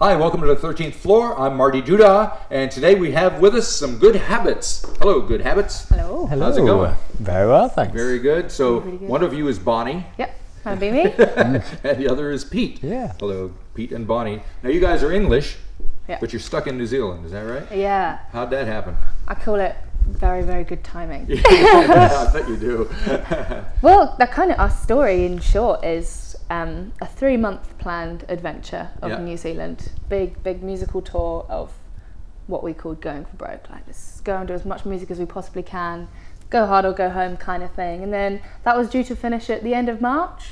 Hi, welcome to the 13th floor. I'm Marty Duda, and today we have with us some Good Habits. Hello, Good Habits. Hello. Hello. How's it going? Very well, thanks. Very good. So Pretty good. one of you is Bonnie. Yep, that'd be me. And the other is Pete. Yeah. Hello, Pete and Bonnie. Now you guys are English, Yeah. but you're stuck in New Zealand, is that right? Yeah, How'd that happen? I call it very, very good timing. I bet you do. Well, that kind of our story in short is a 3-month planned adventure of Yeah. New Zealand. Big musical tour of what we called going for broke. Like, let's go and do as much music as we possibly can, go hard or go home kind of thing. And then that was due to finish at the end of March.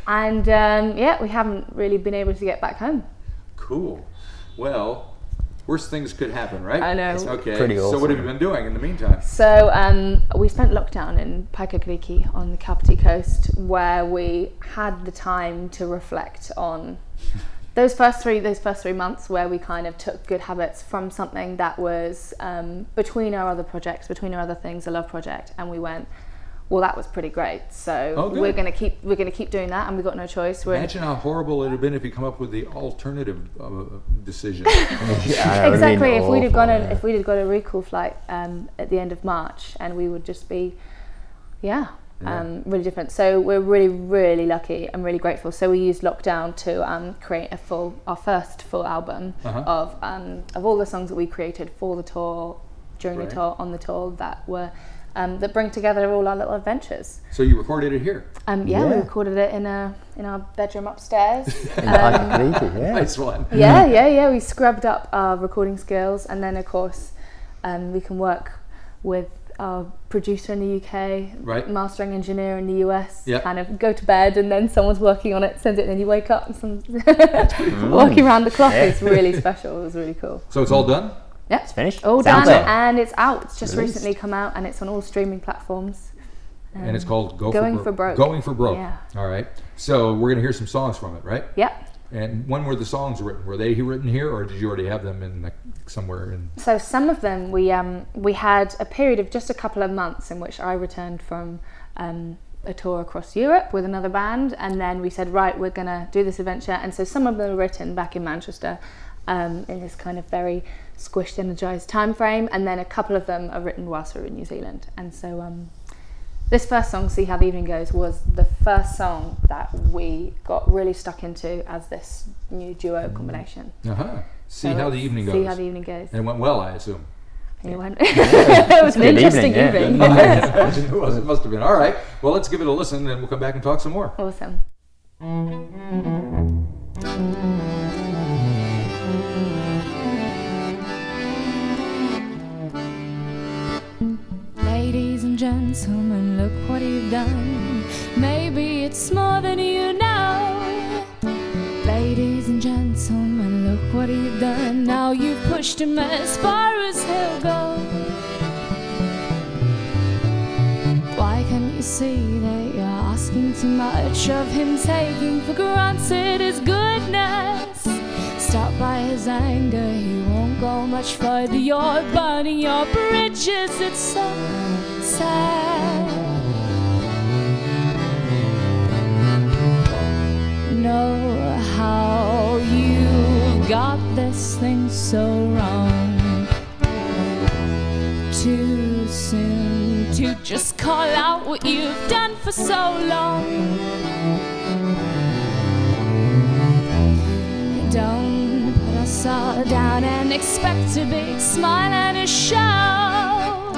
And yeah, we haven't really been able to get back home. Cool. Well, worse things could happen, right? I know. Okay. Pretty So what have you been doing in the meantime? So we spent lockdown in Paikakariki on the Kapiti coast, where we had the time to reflect on those first three months, where we kind of took Good Habits from something that was between our other projects, between our other things, a love project, and we went, well, that was pretty great. So we're gonna keep doing that, and we've got no choice. Imagine how horrible it would have been if you come up with the alternative decision. Yeah, Exactly. If we'd have awful, got a recall flight at the end of March, and we would just be, really different. So we're really lucky and really grateful. So we used lockdown to create our first full album of all the songs that we created for the tour, during the tour, on the tour, that were that bring together all our little adventures. So you recorded it here? We recorded it in our bedroom upstairs. Nice one. Yeah. We scrubbed up our recording skills, and then of course we can work with our producer in the UK, mastering engineer in the US. Kind of go to bed, and then someone's working on it, sends it, and then you wake up and someone's working around the clock. It's really special. It was really cool. So it's all done? Yeah, it's finished. All It's done, out there. and it's out. It's just Released. recently come out, and it's on all streaming platforms. And it's called Going for Broke. Going for Broke. Yeah. All right. So we're going to hear some songs from it, right? Yep. And when were the songs written? Were they written here, or did you already have them in somewhere in? So some of them we had a period of just a couple of months in which I returned from a tour across Europe with another band, and then we said, right, we're gonna do this adventure. And so some of them are written back in Manchester in this kind of very squished, energized time frame, and then a couple of them are written whilst we were in New Zealand. And so this first song, See How the Evening Goes, was the first song that we got really stuck into as this new duo combination. See How the Evening Goes. See How the Evening Goes. And it went well, I assume. It was an interesting evening. It must have been. All right. Well, let's give it a listen, and we'll come back and talk some more. Awesome. Ladies and gentlemen, look what you've done. Maybe it's more than you know. Ladies and gentlemen, look what you've done. Now you've pushed him as far as he'll go. Why can't you see that you're asking too much of him, taking for granted his goodness? Stopped by his anger, he won't go much further. You're burning your bridges, it's so sad. Know how you got this thing so wrong. Too soon to just call out what you've done for so long. Don't put us all down and expect a big smile and a show.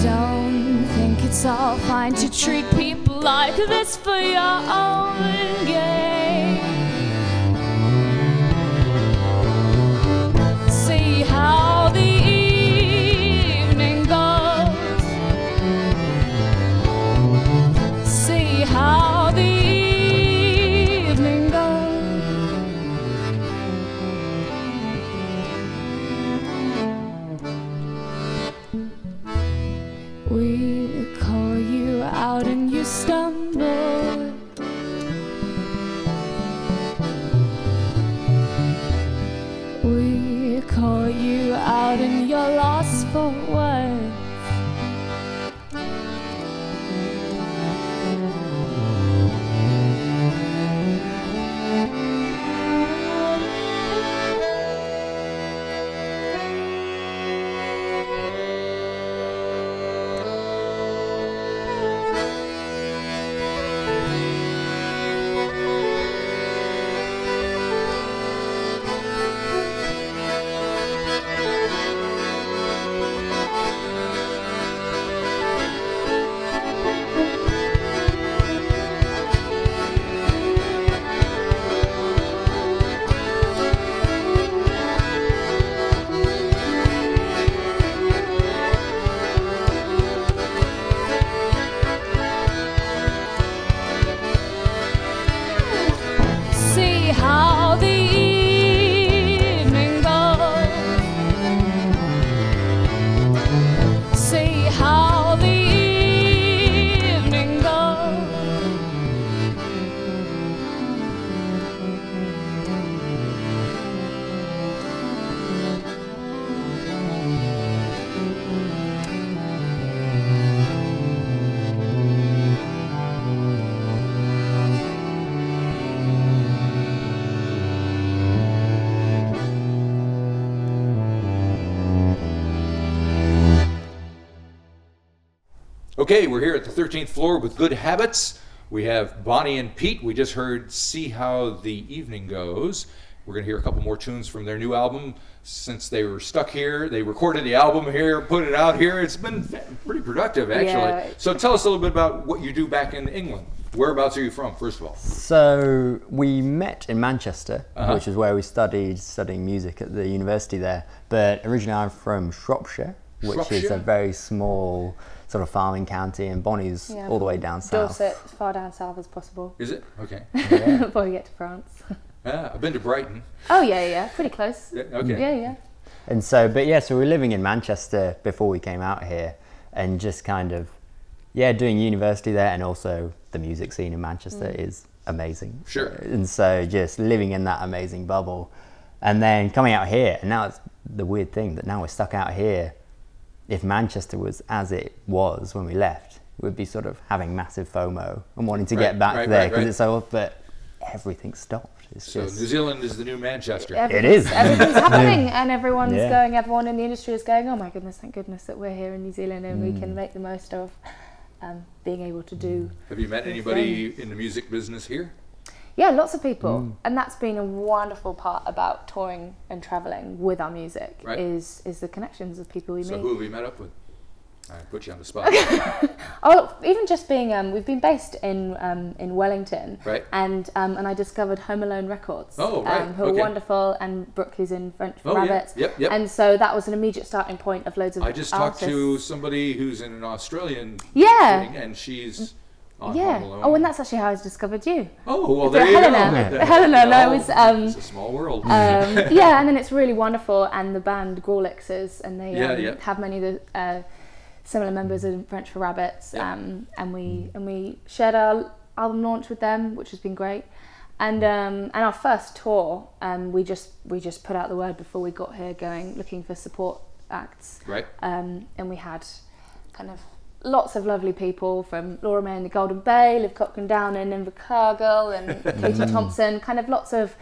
Don't think it's all fine to treat people like this for your own gain. See how the evening goes. See how the evening goes. We call you out and you stumble. We call you out and you're lost for words. Okay, we're here at the 13th floor with Good Habits. We have Bonnie and Pete. We just heard See How the Evening Goes. We're going to hear a couple more tunes from their new album. Since they were stuck here, they recorded the album here, put it out here. It's been pretty productive, actually. Yeah. So tell us a little bit about what you do back in England. Whereabouts are you from, first of all? So we met in Manchester, which is where we studying music at the university there. But originally I'm from Shropshire, which is a very small sort of farming county, and Bonnie's all the way down south. Dorset, as far down south as possible. Is it? Okay. Before we get to France. I've been to Brighton. Oh yeah, pretty close. Yeah, okay. Yeah. And so, but yeah, so we were living in Manchester before we came out here, and just kind of, doing university there, and also the music scene in Manchester is amazing. Sure. And so just living in that amazing bubble, and then coming out here, and now it's the weird thing that now we're stuck out here. If Manchester was as it was when we left, we'd be sort of having massive FOMO and wanting to get back there because it's so, but everything stopped. It's so just, New Zealand is the new Manchester. it is. Everything's happening, and everyone in the industry is going, oh my goodness, thank goodness that we're here in New Zealand and we can make the most of being able to do. Have you met anybody in the music business here? Yeah, lots of people, and that's been a wonderful part about touring and traveling with our music is the connections of people we meet. So who have you met up with? I put you on the spot. Even just being, we've been based in Wellington, and I discovered Home Alone Records, who are wonderful, and Brooke, who's in French for Rabbits, yep. And so that was an immediate starting point of loads of I just artists. talked to somebody who's in an Australian thing, and she's on Home Alone. Oh, and that's actually how I discovered you. Oh, well, there you go. Helena, no, it was... it's a small world. And then it's really wonderful, and the band Gorlixers, and they have many of the similar members in French for Rabbits, and we shared our album launch with them, which has been great. And our first tour, we just put out the word before we got here, looking for support acts. Right. And we had kind of lots of lovely people, from Laura May and the Golden Bay, Liv Cochran Downen and Cargill and Katie Thompson, kind of lots of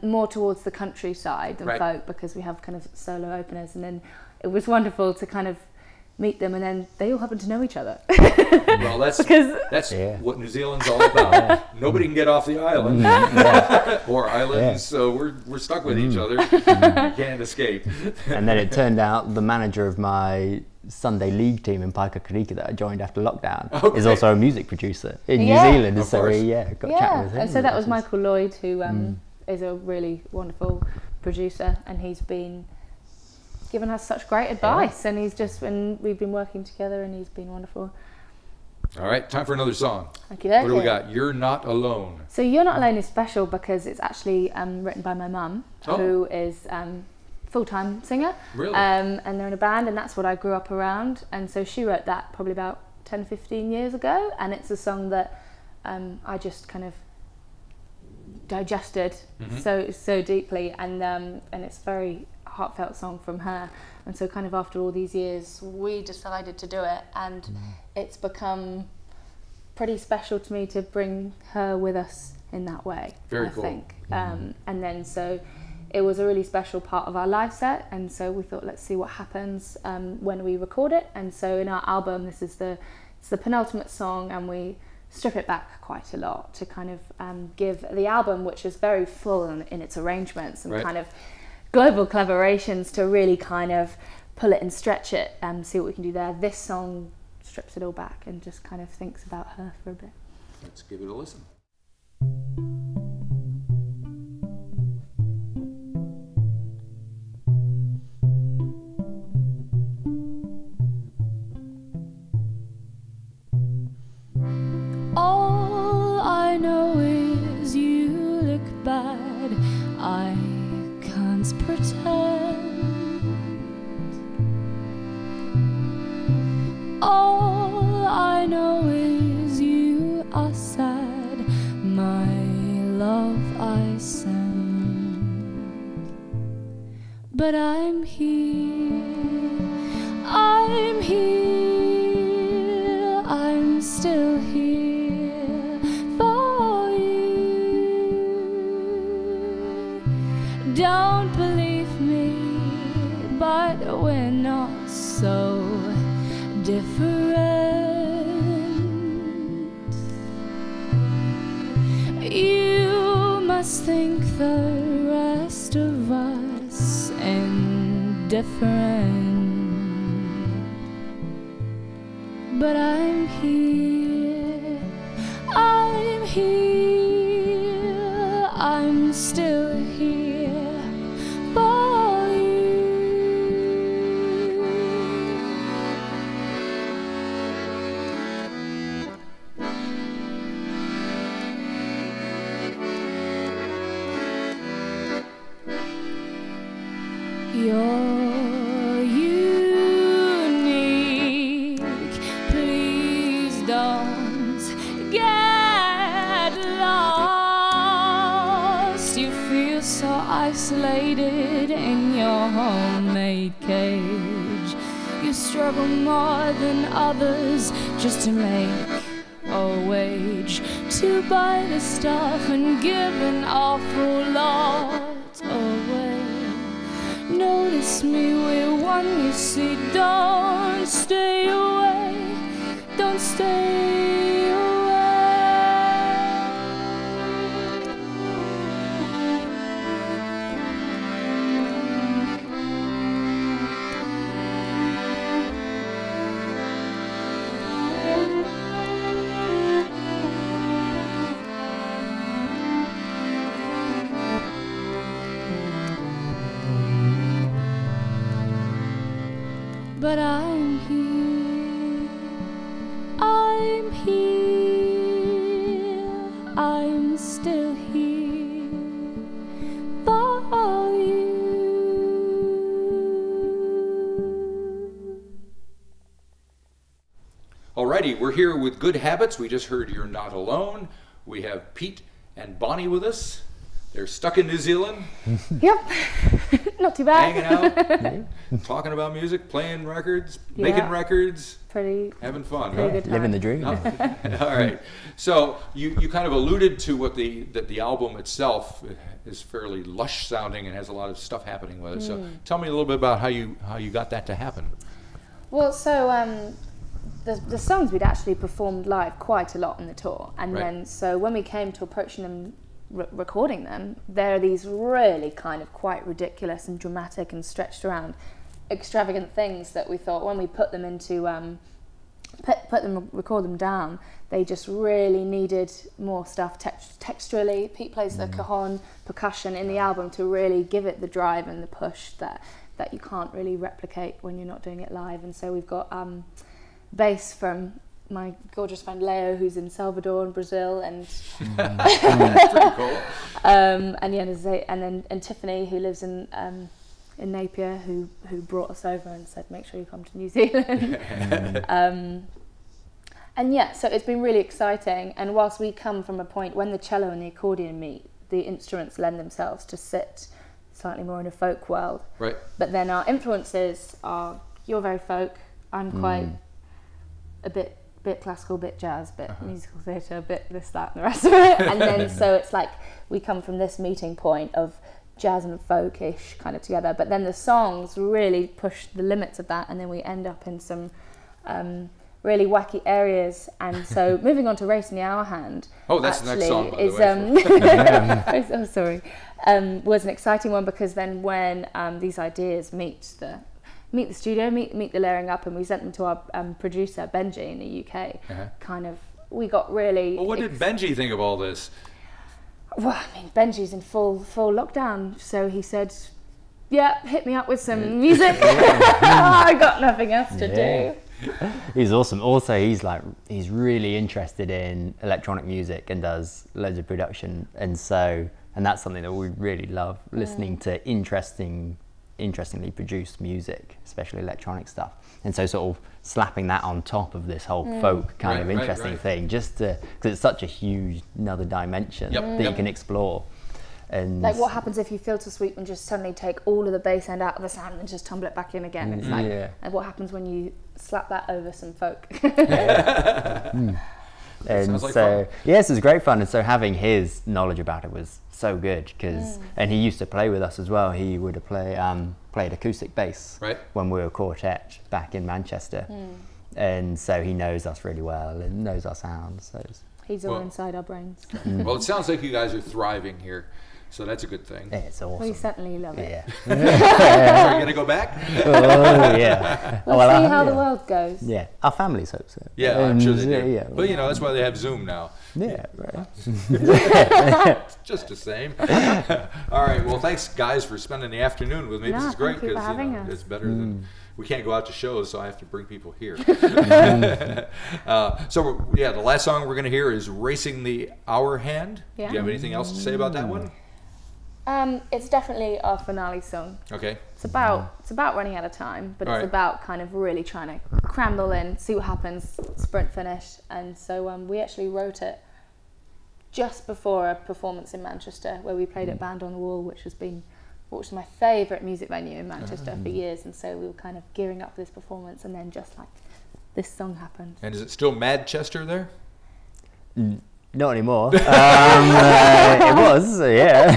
more towards the countryside than folk, because we have kind of solo openers. And then it was wonderful to kind of meet them, and then they all happen to know each other. Well, that's what New Zealand's all about. Nobody can get off the island or islands, so we're stuck with each other. Can't escape. And then it turned out the manager of my Sunday league team in Paikakarika that I joined after lockdown is also a music producer in New Zealand, and so we got chatting with him. And so that was Michael Lloyd, who is a really wonderful producer, and he's been given us such great advice, and we've been working together, and he's been wonderful. All right, time for another song. Okay. What do we got? You're Not Alone. So You're Not Alone is special because it's actually written by my mum, who is full-time singer. Really? And they're in a band, and that's what I grew up around. And so she wrote that probably about 10, 15 years ago, and it's a song that I just kind of digested so deeply, and it's very heartfelt song from her. And so kind of after all these years we decided to do it, and it's become pretty special to me to bring her with us in that way. Very cool. I think. And then so it was a really special part of our live set, and so we thought, let's see what happens when we record it. And so in our album, it's the penultimate song, and we strip it back quite a lot to kind of give the album, which is very full in its arrangements and kind of global collaborations, to really kind of pull it and stretch it and see what we can do there. This song strips it all back and just kind of thinks about her for a bit. Let's give it a listen. All I know is you look bad. I can't pretend. All I know is you are sad. My love I send, but I'm here. I'm here. I'm still here for you. Don't believe me, but we're not so different. must think the rest of us indifferent. But I'm here, I'm here, I'm still here for you. You're unique, please don't get lost. You feel so isolated in your homemade cage. You struggle more than others just to make a wage, to buy the stuff and give an awful lot away. Notice me, we're one, you see. Don't stay away, don't stay away. But I'm here, I'm here, I'm still here for you. Alrighty, we're here with Good Habits. We just heard You're Not Alone. We have Pete and Bonnie with us. They're stuck in New Zealand. Yep, not too bad. Hanging out, talking about music, playing records, making records, having fun. Pretty good time. Living the dream. All right. So you kind of alluded to what the album itself is fairly lush sounding and has a lot of stuff happening with it. So tell me a little bit about how you got that to happen. Well, so the songs we'd actually performed live quite a lot on the tour, and then so when we came to approaching them, recording them, there are these really kind of quite ridiculous and dramatic and stretched around extravagant things that we thought when we put them into record them down, they just really needed more stuff texturally. Pete plays the cajon percussion in the album to really give it the drive and the push that you can't really replicate when you're not doing it live. And so we've got bass from my gorgeous friend Leo, who's in Salvador and Brazil, and Pretty cool. and Tiffany, who lives in Napier, who brought us over and said, make sure you come to New Zealand. And yeah, so it's been really exciting. And whilst we come from a point when the cello and the accordion meet, the instruments lend themselves to sit slightly more in a folk world. Right. But then our influences are, you're very folk, I'm quite a bit classical, bit jazz, bit musical theatre, bit this, that, and the rest of it. And then so it's like we come from this meeting point of jazz and folkish kind of together. But then the songs really push the limits of that, and then we end up in some really wacky areas. And so moving on to Race in the Hour Hand. Oh, that's the next song, by the way. Was an exciting one, because then when these ideas meet the studio, meet the layering up, and we sent them to our producer Benji in the UK. Kind of, we got really. Well, what did Benji think of all this? Well, I mean, Benji's in full lockdown, so he said, "Yeah, hit me up with some music. I got nothing else to do." He's awesome. Also, he's really interested in electronic music and does loads of production, and that's something that we really love, listening to interestingly produced music, especially electronic stuff. And so sort of slapping that on top of this whole folk kind of interesting thing, just because it's such a huge another dimension that you can explore. And like, what happens if you filter sweep and just suddenly take all of the bass end out of the sound and just tumble it back in again? It's like, and what happens when you slap that over some folk? And like so fun. yes, it was great fun. And so having his knowledge about it was so good, because and he used to play with us as well. He would have played acoustic bass when we were a quartet back in Manchester, and so he knows us really well and knows our sounds. So He's all inside our brains. Well, it sounds like you guys are thriving here, so that's a good thing. Yeah, it's awesome. We certainly love it. Yeah. Are you going to go back? Oh, yeah. We'll see how the world goes. Yeah, our families hope so. Yeah, I'm sure they do. Yeah, But you know, that's why they have Zoom now. yeah, right. It's just the same. All right. Well, thanks guys for spending the afternoon with me. This is great thank you for having us. it's better than we can't go out to shows, so I have to bring people here. The last song we're going to hear is "Racing the Hour Hand." Yeah. Do you have anything else to say about that one? It's definitely our finale song. Okay. It's about running out of time, but it's about kind of really trying to cram it all in, see what happens, sprint finish. And so we actually wrote it just before a performance in Manchester, where we played at Band on the Wall, which was my favourite music venue in Manchester for years. And so we were kind of gearing up for this performance, and then just like this song happened. And is it still Madchester there? Not anymore. It was, yeah.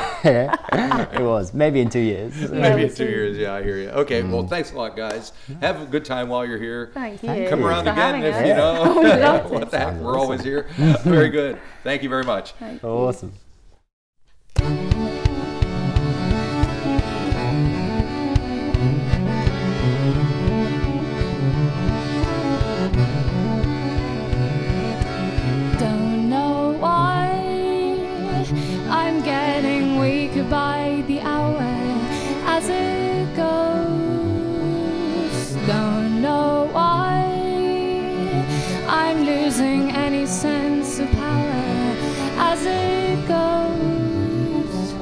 It was. Maybe in 2 years. Maybe in 2 years, yeah, I hear you. Okay, well, thanks a lot, guys. Have a good time while you're here. Thank you. Come around for again having if us. you know. We'd love What to. the heck, we're always here. Very good. Thank you very much. Thank you. Awesome. Don't know why I'm getting weaker by the hour as it goes. Don't know why I'm losing any sense of power as it goes.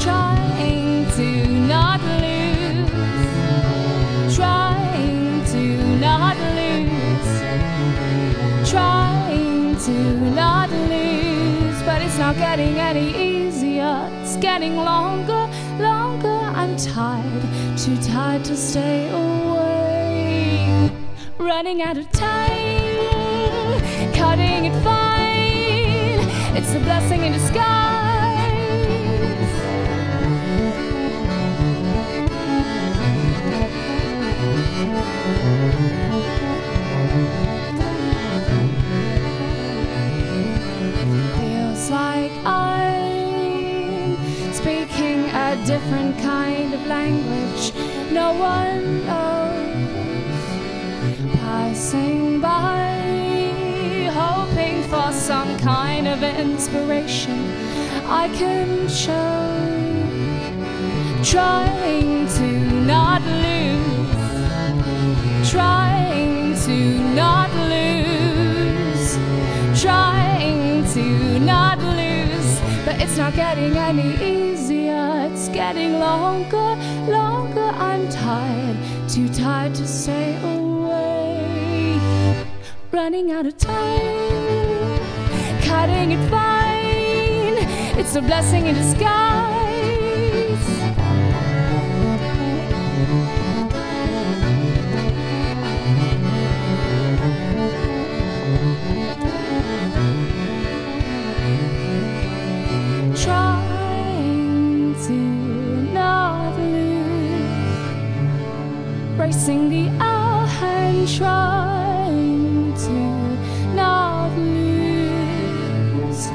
Trying to not lose, trying to not lose, trying to not lose, but it's not getting any easier. It's getting longer, longer. I'm tired, too tired to stay away. Running out of time, cutting it fine. It's a blessing in disguise. Feels like I'm speaking a different kind of language no one knows. Passing by, hoping for some kind of inspiration I can show. Trying to not lose, trying to not lose, trying to not lose, but it's not getting any easier. It's getting longer, longer. I'm tired, too tired to stay away. Running out of time, cutting it fine. It's a blessing in disguise. Trying to not lose, racing the hour and trying to not lose,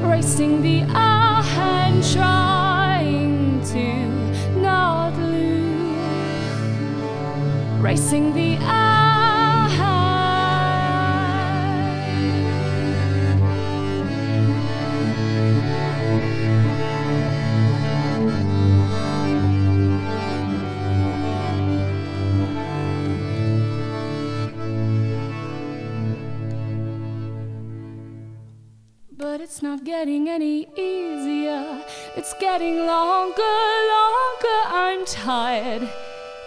racing the hour and trying to not lose, racing the hour. But it's not getting any easier. It's getting longer, longer. I'm tired,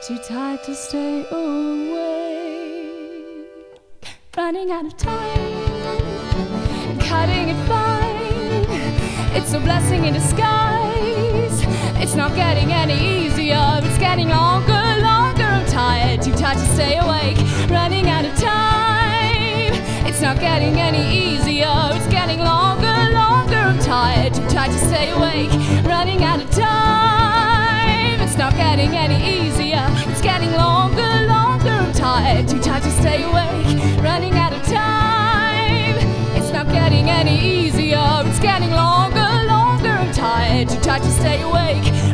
too tired to stay away. Running out of time, cutting it fine. It's a blessing in disguise. It's not getting any easier. It's getting longer, longer. I'm tired, too tired to stay awake. Running out of time. It's not getting any easier. It's getting longer, longer. I'm tired, too tired to stay awake. Running out of time. It's not getting any easier. It's getting longer, longer. I'm tired, too tired to stay awake. Running out of time. It's not getting any stay awake.